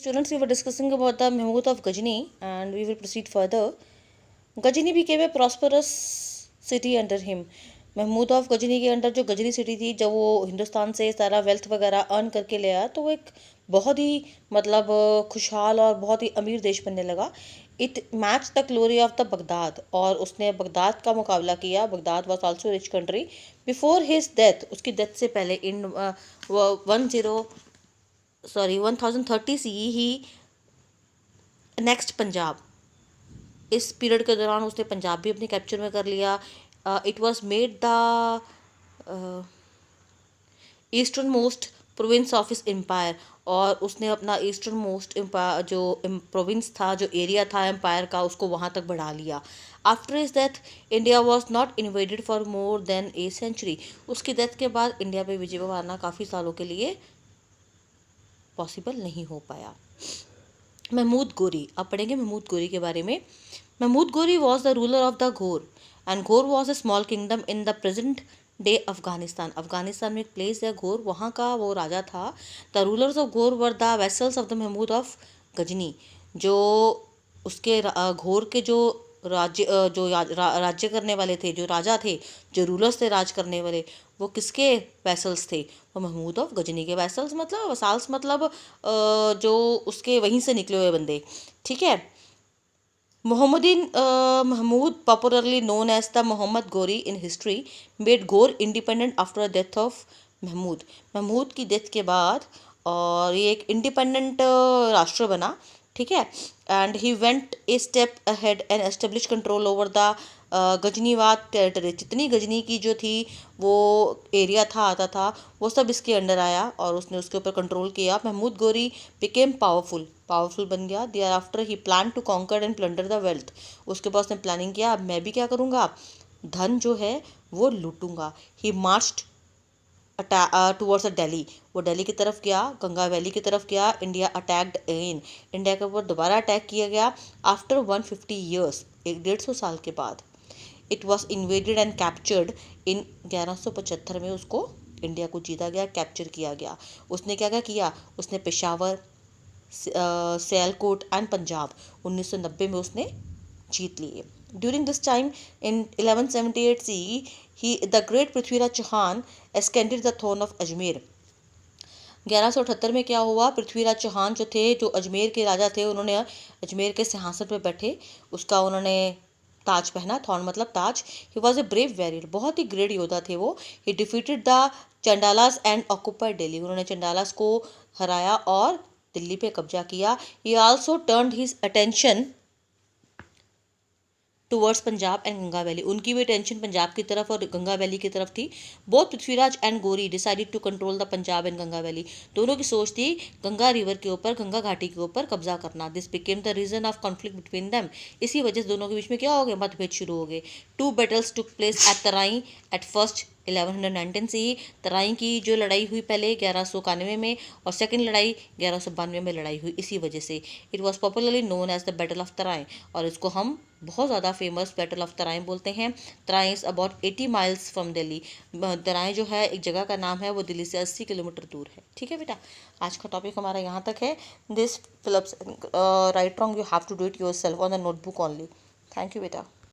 Students, we were discussing about the Mahmud of Ghajni and we will proceed further. Ghajni became a prosperous city under him. Mahmud of Ghazni के under जो Ghazni city थी, जब वो हिंदुस्तान से सारा wealth वगैरह earn करके ले आया तो वो एक बहुत ही मतलब खुशहाल और बहुत ही अमीर देश बनने लगा. It match the glory of the Baghdad, और उसने बगदाद का मुकाबला किया. Baghdad was also rich country before his death. उसकी डेथ से पहले इन 1030 CE ही नेक्स्ट पंजाब. इस पीरियड के दौरान उसने पंजाब भी अपने कैप्चर में कर लिया. It was made the easternmost province of his empire, और उसने अपना ईस्टर्न मोस्ट एम्पायर जो प्रोविंस था, जो एरिया था एम्पायर का, उसको वहाँ तक बढ़ा लिया. After his death India was not invaded for more than a century. उसकी डेथ के बाद इंडिया पे विजय मारना काफ़ी सालों के लिए पॉसिबल नहीं हो पाया. महमूद गोरी, अब पढ़ेंगे महमूद गोरी के बारे में. महमूद गोरी was the ruler of the घोर, एंड घोर was a small kingdom in the present day Afghanistan. Afghanistan में एक प्लेस है घोर, वहाँ का वो राजा था. The rulers of Ghor were the vassals of the Mahmud of Ghazni. जो उसके घोर के जो राज्य करने वाले थे, जो राजा थे, जो रूलर्स थे राज करने वाले, वो किसके वैसल्स थे? वो महमूद ऑफ गजनी के वैसल्स, मतलब वसाल्स, मतलब जो उसके वहीं से निकले हुए बंदे. ठीक है. Muhammadin Mahmud, popularly known as the Muhammad Ghori in history, made Ghor independent after the death of Mahmood. Mahmood की डेथ के बाद और ये एक इंडिपेंडेंट राष्ट्र बना. ठीक है. And he went a step ahead and establish control over the Ghaznavid territory. जितनी गजनी की जो थी वो एरिया था, आता था, वो सब इसके अंडर आया और उसने उसके ऊपर कंट्रोल किया. महमूद गोरी बिकेम पावरफुल बन गया. Thereafter he plan to conquer and plunder the wealth. उसके बाद उसने प्लानिंग किया, अब मैं भी क्या करूँगा, धन जो है वो लूटूंगा. ही मार्च्ड टुवर्ड्स दिल्ली. वो दिल्ली की तरफ गया, गंगा वैली की तरफ गया. India attacked again. इंडिया के ऊपर दोबारा अटैक किया गया आफ्टर 150 ईयर्स, 150 साल के बाद. It was invaded and captured in 1175 में. उसको इंडिया को जीता गया, कैप्चर किया गया. उसने क्या क्या किया? उसने पेशावर, सियालकोट एंड पंजाब 1990 में उसने जीत लिए. During this time in 1178 CE, the great Prithviraj Chauhan ascended the throne of Ajmer. 1178 में क्या हुआ? पृथ्वीराज चौहान जो थे, जो अजमेर के राजा थे, उन्होंने अजमेर के सिंहासन पर बैठे. उसका उन्होंने ताज पहना. थॉर्न मतलब ताज. He was a brave warrior, बहुत ही ग्रेट योद्धा थे वो. He defeated the Chandelas and occupied Delhi. उन्होंने चंडालास को हराया और दिल्ली पे कब्जा किया. He also turned his attention towards Punjab and Ganga valley. उनकी भी टेंशन पंजाब की तरफ और गंगा वैली की तरफ थी. Both Prithviraj and Ghori decided to control the Punjab and Ganga valley. दोनों की सोच थी गंगा रिवर के ऊपर, गंगा घाटी के ऊपर कब्जा करना. This became the reason of conflict between them. इसी वजह से दोनों के बीच में क्या हो गया? मतभेद शुरू हो गए. 2 battles took place at Terai at first 1119 CE. तराई की जो लड़ाई हुई पहले 1191 में, और सेकंड लड़ाई 1192 में लड़ाई हुई. इसी वजह से it was popularly known as the battle of Tarai, और इसको हम बहुत ज़्यादा फेमस बैटल ऑफ तराई बोलते हैं. Tarai is about 80 miles from Delhi. Tarai जो है एक जगह का नाम है, वो दिल्ली से 80 किलोमीटर दूर है. ठीक है बेटा, आज का टॉपिक हमारा यहाँ तक है. This fillups right wrong you have to do it yourself on the notebook only. Thank you बेटा.